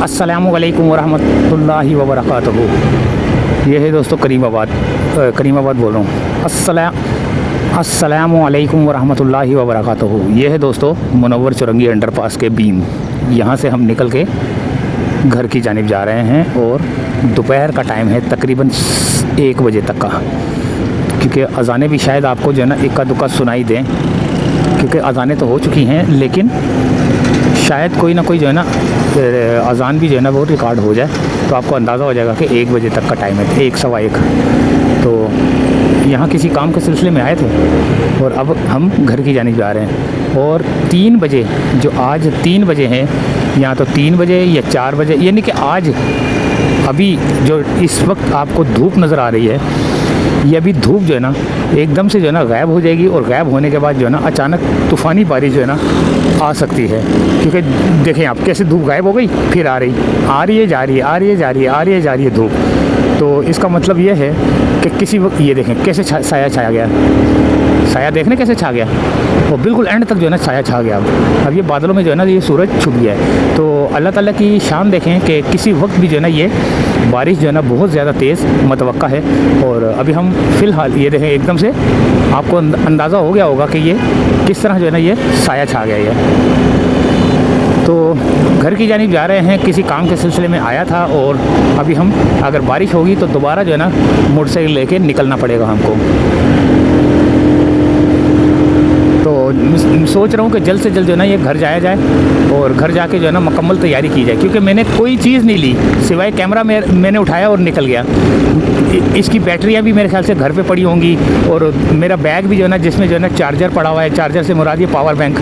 अस्सलामुअलैकुम वरहमतुल्लाहि वबरकातुहू। ये है दोस्तों करीमाबाद बोल रहा हूँ। अस्सलामुअलैकुम वरहमतुल्लाहि वबरकातुहू। ये है दोस्तों मुनव्वर चौरंगी अंडरपास के बीम। यहाँ से हम निकल के घर की जानिब जा रहे हैं और दोपहर का टाइम है, तकरीबन 1 बजे तक का, क्योंकि अज़ानें भी शायद आपको जो है ना इक्का दुक्का सुनाई दें, क्योंकि अज़ानें तो हो चुकी हैं, लेकिन शायद कोई ना कोई जो है ना अज़ान भी जो है ना वो रिकॉर्ड हो जाए, तो आपको अंदाज़ा हो जाएगा कि 1 बजे तक का टाइम है, 1 सवा 1। तो यहाँ किसी काम के सिलसिले में आए थे और अब हम घर की जानिब जा रहे हैं। और 3 बजे, जो आज 3 बजे हैं, या तो 3 बजे या 4 बजे, यानी कि आज अभी जो इस वक्त आपको धूप नज़र आ रही है, ये अभी धूप जो है ना एकदम से जो है ना गायब हो जाएगी, और गायब होने के बाद जो है ना अचानक तूफ़ानी बारिश जो है ना आ सकती है। क्योंकि देखें आप कैसे धूप गायब हो गई, फिर आ रही है, जा रही है, आ रही है, जा रही है, आ रही है, जा रही है धूप। तो इसका मतलब ये है कि किसी वक्त ये देखें कैसे साया छाया गया, साया देखने कैसे छा गया, और बिल्कुल एंड तक जो है ना साया छा गया। अब ये बादलों में जो है ना ये सूरज छुप गया है। तो अल्लाह ताला की शान देखें कि किसी वक्त भी जो है ना ये बारिश जो है ना बहुत ज़्यादा तेज़ मतवक्का है। और अभी हम फ़िलहाल ये देखें, एकदम से आपको अंदाज़ा हो गया होगा कि ये किस तरह जो है ना ये साया छा गया है। तो घर की जानिब जा रहे हैं, किसी काम के सिलसिले में आया था, और अभी हम अगर बारिश होगी तो दोबारा जो है ना मोटरसाइकिल लेके निकलना पड़ेगा हमको। तो सोच रहा हूँ कि जल्द से जल्द जो है ना ये घर जाया जाए, और घर जाके जो है ना मुकम्मल तैयारी की जाए, क्योंकि मैंने कोई चीज़ नहीं ली सिवाय कैमरा मैंने उठाया और निकल गया। इसकी बैटरियाँ भी मेरे ख्याल से घर पे पड़ी होंगी, और मेरा बैग भी जो है ना जिसमें जो है ना चार्जर पड़ा हुआ है, चार्जर से मुराद ये पावर बैंक,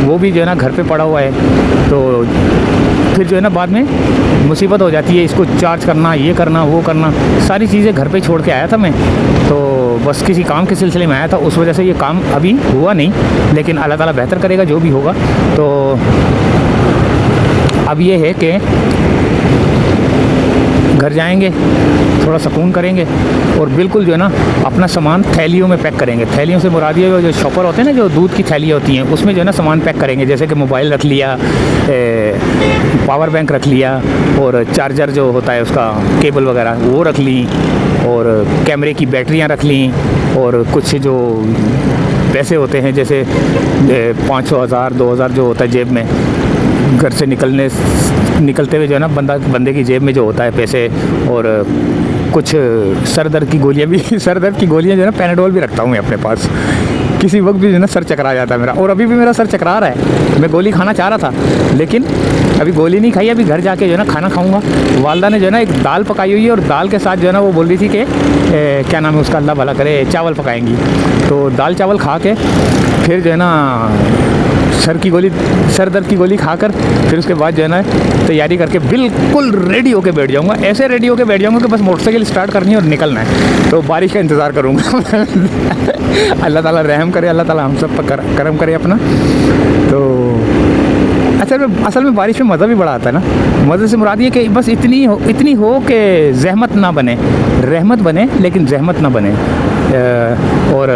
वो भी जो है ना घर पे पड़ा हुआ है। तो फिर जो है ना बाद में मुसीबत हो जाती है, इसको चार्ज करना, ये करना, वो करना, सारी चीज़ें घर पे छोड़ के आया था मैं। तो बस किसी काम के सिलसिले में आया था, उस वजह से ये काम अभी हुआ नहीं, लेकिन अल्लाह ताला बेहतर करेगा जो भी होगा। तो अब ये है कि घर जाएंगे, थोड़ा सुकून करेंगे, और बिल्कुल जो है ना अपना सामान थैलियों में पैक करेंगे। थैलियों से मुराद ये जो शॉपर होते हैं ना, जो दूध की थैलियाँ होती हैं, उसमें जो है ना सामान पैक करेंगे, जैसे कि मोबाइल रख लिया, पावर बैंक रख लिया, और चार्जर जो होता है उसका केबल वगैरह वो रख ली, और कैमरे की बैटरियाँ रख ली, और कुछ जो पैसे होते हैं जैसे 500, 1000, 2000 जो होता है जेब में, घर से निकलते हुए जो है ना बंदे की जेब में जो होता है पैसे, और कुछ सर दर्द की गोलियाँ भी सर दर्द की गोलियाँ जो है ना पैनाडोल भी रखता हूँ मैं अपने पास। किसी वक्त भी जो है ना सर चकरा जाता है मेरा, और अभी भी मेरा सर चकरा रहा है। मैं गोली खाना चाह रहा था, लेकिन अभी गोली नहीं खाई, अभी घर जाके जो है ना खाना खाऊंगा। वालदा ने जो है ना एक दाल पकाई हुई है, और दाल के साथ जो है ना वो बोल रही थी कि क्या नाम है उसका, अल्लाह भला करे, चावल पकाएंगी। तो दाल चावल खा के फिर जो है ना सर दर्द की गोली खाकर फिर उसके बाद जो है ना तैयारी करके बिल्कुल रेडी होके बैठ जाऊंगा। ऐसे रेडी होके बैठ जाऊंगा कि बस मोटरसाइकिल स्टार्ट करनी है और निकलना है। तो बारिश का इंतज़ार करूंगा। अल्लाह ताला रहम करे, अल्लाह ताला हम सब पर करम करे अपना। तो असल में बारिश में मज़ा भी बड़ा आता है ना। मज़े से मुराद ये कि बस इतनी हो कि ज़हमत ना बने, रहमत बने लेकिन ज़हमत ना बने। और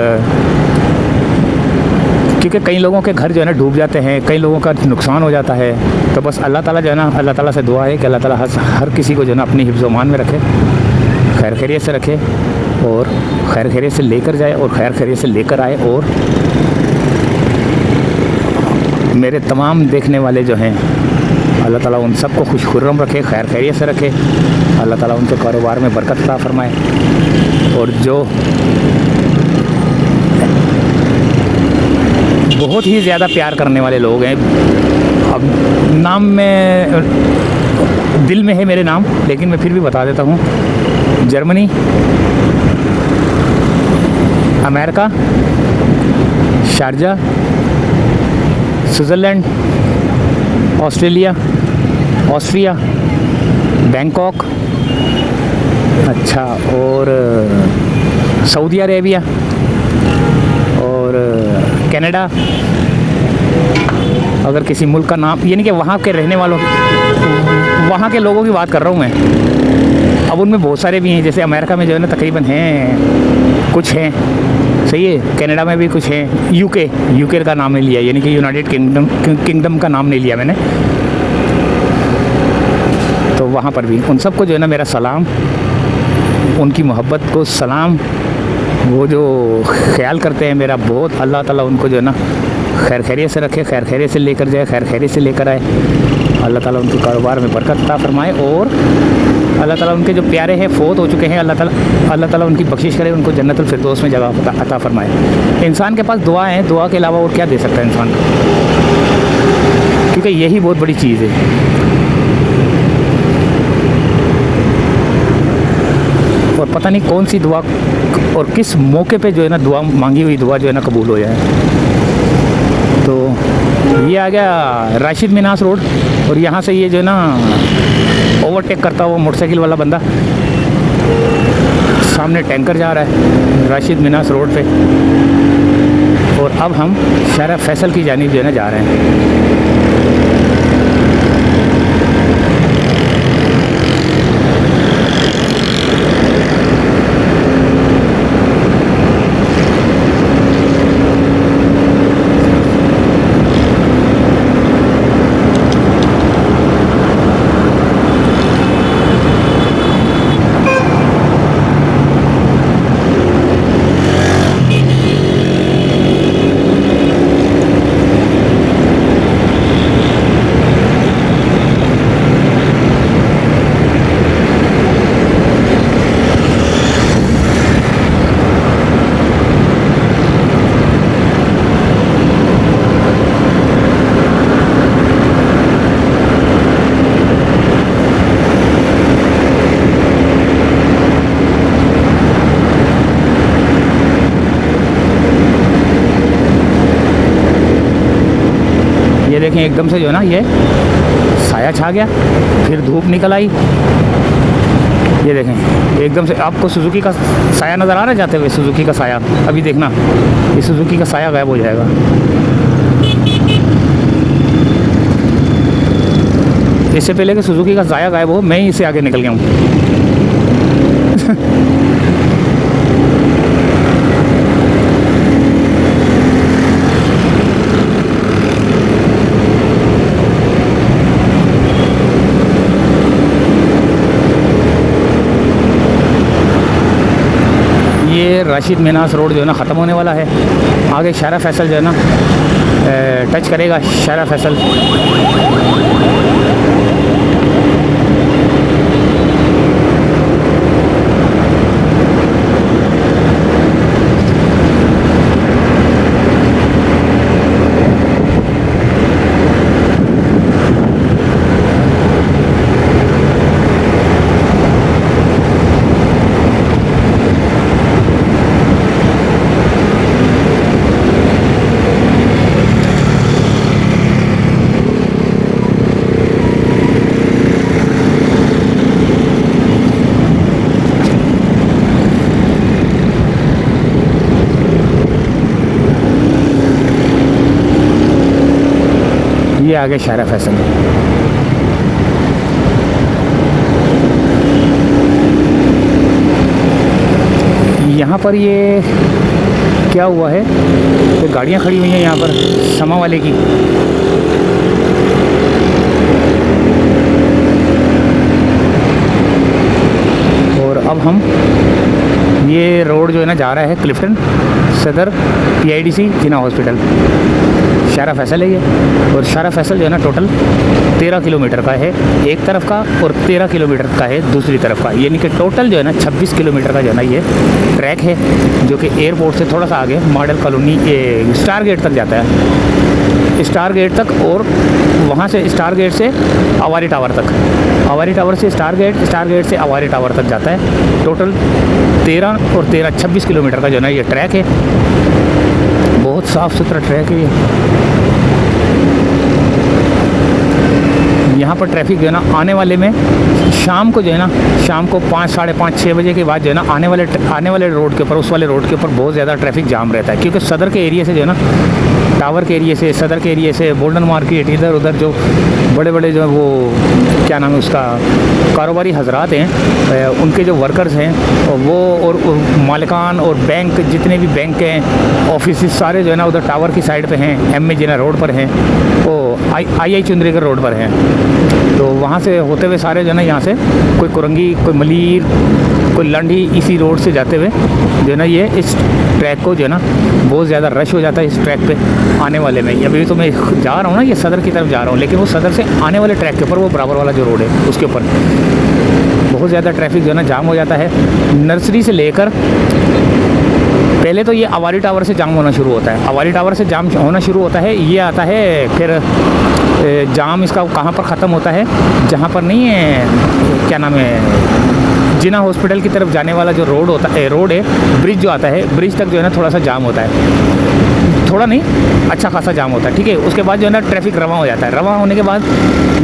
क्योंकि कई लोगों के घर जो है ना डूब जाते हैं, कई लोगों का नुकसान हो जाता है। तो बस अल्लाह ताला जो है ना, अल्लाह ताला से दुआ है कि अल्लाह ताला हर किसी को जो है ना अपनी हिफ्ज़ मान में रखे, खैर खैरियत से रखे, और खैर खैरियत से लेकर जाए, और खैर खैरियत से लेकर आए। और मेरे तमाम देखने वाले जो हैं, अल्लाह ताला उन सबको खुश खुर्रम रखे, खैर खैरियत से रखे। अल्लाह ताला उनके कारोबार में बरकत अता फरमाए। और जो बहुत ही ज़्यादा प्यार करने वाले लोग हैं, अब नाम में दिल में है मेरे नाम, लेकिन मैं फिर भी बता देता हूँ। Germany, America, Sharjah, Switzerland, Austria, Bangkok, अच्छा, और सऊदी अरेबिया, और कनाडा। अगर किसी मुल्क का नाम, यानी कि वहाँ के रहने वालों, वहाँ के लोगों की बात कर रहा हूँ मैं। अब उनमें बहुत सारे भी हैं, जैसे अमेरिका में जो है ना तकरीबन हैं, कुछ हैं, सही है। कनाडा में भी कुछ हैं। यूके का नाम नहीं लिया, यानी कि यूनाइटेड किंगडम का नाम नहीं लिया मैंने। वहाँ पर भी उन सबको जो है ना मेरा सलाम, उनकी मोहब्बत को सलाम। वो जो ख्याल करते हैं मेरा बहुत, अल्लाह ताला उनको जो है ना खैर खैरियत से रखे, खैर खैरियत से लेकर जाए, खैर खैरियत से लेकर आए। अल्लाह ताला उनके कारोबार में बरकत अता फरमाए और अल्लाह ताला उनके जो प्यारे हैं फ़ौत हो चुके हैं, अल्लाह ताला उनकी बख्शिश करे, उनको जन्नतुल फिरदौस में जगह अता फरमाए। इंसान के पास दुआ है, दुआ के अलावा और क्या दे सकता है इंसान, क्योंकि यही बहुत बड़ी चीज़ है। और पता नहीं कौन सी दुआ और किस मौके पे जो है ना दुआ मांगी हुई दुआ जो है ना कबूल हो जाए। तो ये आ गया राशिद मिनास रोड और यहाँ से ये जो है ना ओवरटेक करता हुआ मोटरसाइकिल वाला बंदा, सामने टैंकर जा रहा है राशिद मिनास रोड पे। और अब हम शारा फैसल की जानिब जो है ना जा रहे हैं। देखें एकदम से जो है ना ये साया छा गया, फिर धूप निकल आई। ये देखें एकदम से आपको सुजुकी का साया नज़र आ रहा है जाते हुए, सुजुकी का साया। अभी देखना ये सुजुकी का साया गायब हो जाएगा। इससे पहले कि सुजुकी का साया गायब हो, मैं ही इससे आगे निकल गया हूँ। ये राशिद मिनास रोड जो है ना ख़त्म होने वाला है। आगे शारा फैसल जो है ना टच करेगा शारा फैसल। ये आगे शारा फैसल। यहाँ पर ये क्या हुआ है, ये गाड़ियाँ खड़ी हुई हैं यहाँ पर समा वाले की। और अब हम ये रोड जो है ना जा रहा है क्लिफ्टन सदर PIDC जिना हॉस्पिटल। शारा फैसल है ये, और शारा फैसल जो है ना टोटल 13 किलोमीटर का है एक तरफ का और 13 किलोमीटर का है दूसरी तरफ का, यानी कि टोटल जो है ना 26 किलोमीटर का जो है ना ये ट्रैक है, जो कि एयरपोर्ट से थोड़ा सा आगे मॉडल कॉलोनी स्टार गेट तक जाता है, स्टार गेट तक, और वहाँ से स्टार गेट से अवारी टावर तक, अवारी टावर से स्टार गेट से अवारी टावर तक जाता है। टोटल 13 और 13 26 किलोमीटर का जो है ना ये ट्रैक है। बहुत साफ़ सुथरा ट्रैक है ये। यहाँ पर ट्रैफिक जो है ना आने वाले में शाम को जो है ना, शाम को 5, साढ़े 5, 6 बजे के बाद जो है ना आने वाले रोड के ऊपर, उस वाले रोड के ऊपर बहुत ज़्यादा ट्रैफिक जाम रहता है, क्योंकि सदर के एरिया से जो है ना टावर के एरिए से, सदर के एरिए से, गोल्डन मार्केट, इधर उधर जो बड़े बड़े जो वो क्या नाम है उसका कारोबारी हजरात हैं, उनके जो वर्कर्स हैं वो और मालिकान और बैंक, जितने भी बैंक हैं, ऑफिस सारे जो है ना उधर टावर की साइड पे हैं, एम ए जिना रोड पर हैं, वो आई चुंदरीगढ़ रोड पर हैं। तो वहाँ से होते हुए सारे जो है ना यहाँ से कोई कुरंगी, कोई मलीर, कोई लंडी, इसी रोड से जाते हुए जो है ना ये इस ट्रैक को जो है ना बहुत ज़्यादा रश हो जाता है इस ट्रैक पे आने वाले में। अभी तो मैं जा रहा हूँ ना, ये सदर की तरफ जा रहा हूँ, लेकिन वो सदर से आने वाले ट्रैक के ऊपर वो बराबर वाला जो रोड है उसके ऊपर बहुत ज़्यादा ट्रैफिक जो है ना जाम हो जाता है। नर्सरी से लेकर पहले तो ये अवारी टावर से जाम होना शुरू होता है, अवारी टावर से जाम होना शुरू होता है, ये आता है फिर जाम इसका कहाँ पर ख़त्म होता है, जहाँ पर नहीं है क्या नाम है जिना हॉस्पिटल की तरफ जाने वाला जो रोड होता है, रोड है, ब्रिज जो आता है, ब्रिज तक जो है ना थोड़ा सा जाम होता है, थोड़ा नहीं अच्छा खासा जाम होता है, ठीक है। उसके बाद जो है ना ट्रैफिक रवां हो जाता है, रवां होने के बाद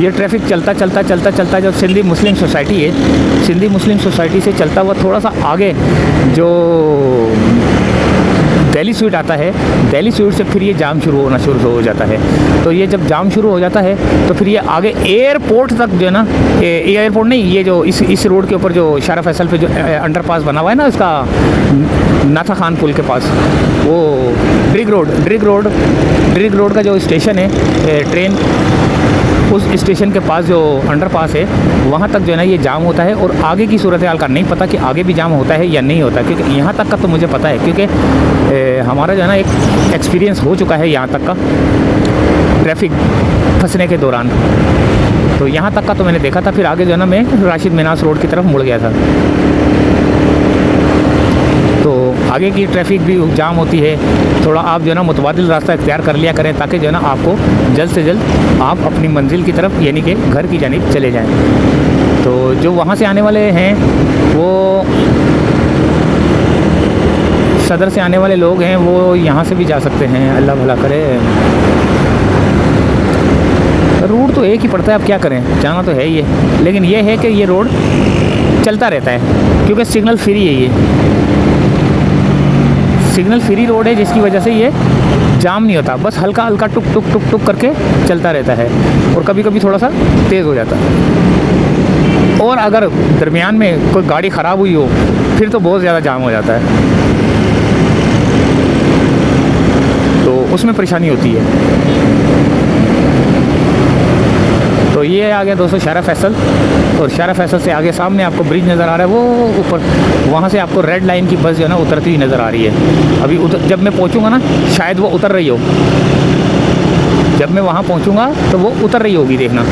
ये ट्रैफिक चलता जब सिंधी मुस्लिम सोसाइटी है, सिंधी मुस्लिम सोसाइटी से चलता हुआ थोड़ा सा आगे जो दिल्ली स्वीट आता है, दिल्ली स्वीट से फिर ये जाम शुरू हो जाता है। तो ये जब जाम शुरू हो जाता है तो फिर ये आगे एयरपोर्ट तक जो है ना, एयरपोर्ट नहीं, ये जो इस रोड के ऊपर जो शारा फैसल पे जो अंडरपास बना हुआ है ना इसका, नाथा खान पुल के पास, वो ड्रिग रोड का जो स्टेशन है ट्रेन, उस स्टेशन के पास जो अंडरपास है वहाँ तक जो है ना ये जाम होता है। और आगे की सूरत हाल का नहीं पता कि आगे भी जाम होता है या नहीं होता, क्योंकि यहाँ तक का तो मुझे पता है, क्योंकि हमारा जो है ना एक एक्सपीरियंस हो चुका है यहाँ तक का ट्रैफिक फंसने के दौरान। तो यहाँ तक का तो मैंने देखा था, फिर आगे जो है ना मैं राशिद मिनास रोड की तरफ मुड़ गया था। तो आगे की ट्रैफिक भी जाम होती है, थोड़ा आप जो है ना मुतबादिल रास्ता इख्तियार कर लिया करें, ताकि जो है ना आपको जल्द से जल्द आप अपनी मंजिल की तरफ यानी कि घर की जानिब चले जाएं। तो जो वहाँ से आने वाले हैं वो सदर से आने वाले लोग हैं, वो यहाँ से भी जा सकते हैं, अल्लाह भला करे। रोड तो एक ही पड़ता है, अब क्या करें, जाना तो है ही है, लेकिन ये है कि ये रोड चलता रहता है क्योंकि सिग्नल फ्री है, ये सिग्नल फ्री रोड है, जिसकी वजह से ये जाम नहीं होता, बस हल्का हल्का टुक टुक टुक टुक करके चलता रहता है और कभी कभी थोड़ा सा तेज़ हो जाता है। और अगर दरमियान में कोई गाड़ी ख़राब हुई हो फिर तो बहुत ज़्यादा जाम हो जाता है, तो उसमें परेशानी होती है। तो ये आ गया दोस्तों शारा फैसल, और शारा फैसल से आगे सामने आपको ब्रिज नज़र आ रहा है, वो ऊपर वहाँ से आपको रेड लाइन की बस जो है ना उतरती हुई नज़र आ रही है। अभी जब मैं पहुँचूँगा ना शायद वो उतर रही हो, जब मैं वहाँ पहुँचूँगा तो वो उतर रही होगी, देखना।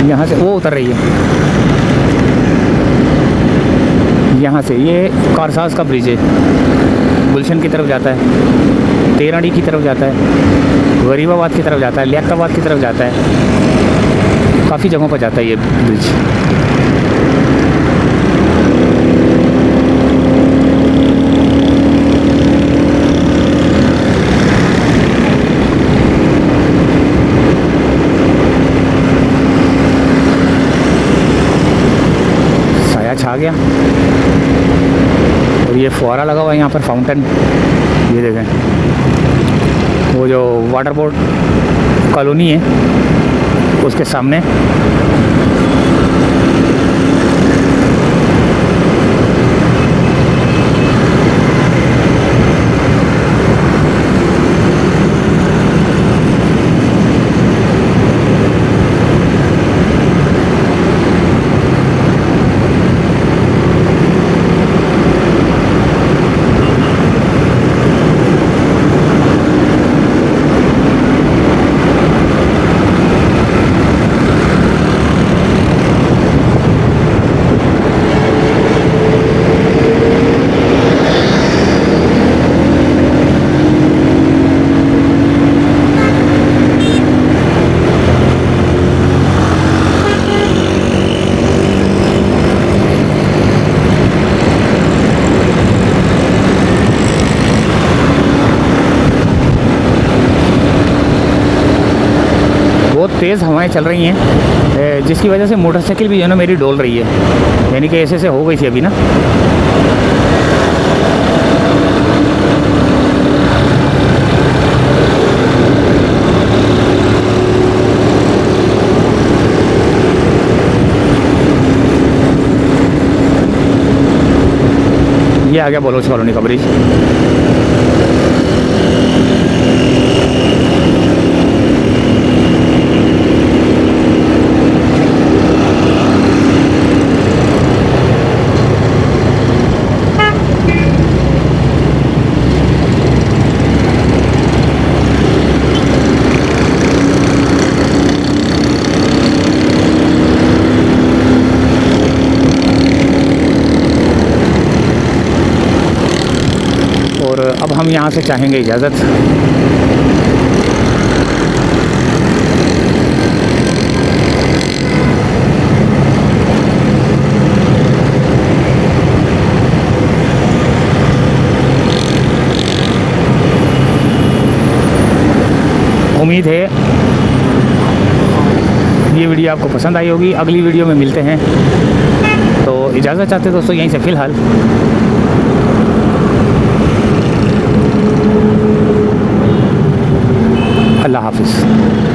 यहाँ से वो उतर रही है, यहाँ से ये कारसाज का ब्रिज है, गुलशन की तरफ जाता है, तेराड़ी की तरफ जाता है, गरीबाबाद की तरफ जाता है, लियाकताबाद की तरफ जाता है, काफ़ी जगहों पर जाता है ये ब्रिज। साया छा गया और ये फुहारा लगा हुआ है यहाँ पर, फाउंटेन, ये देखें, वो जो वाटर बोर्ड कॉलोनी है उसके सामने। तेज़ हवाएं चल रही हैं, जिसकी वजह से मोटरसाइकिल भी जो है ना मेरी डोल रही है, यानी कि ऐसे हो गई थी अभी ना। ये आ गया बलोच कॉलोनी का ब्रिज। और अब हम यहाँ से चाहेंगे इजाज़त। उम्मीद है ये वीडियो आपको पसंद आई होगी। अगली वीडियो में मिलते हैं, तो इजाज़त चाहते दोस्तों यहीं से फ़िलहाल। अल्लाह हाफ़िज़।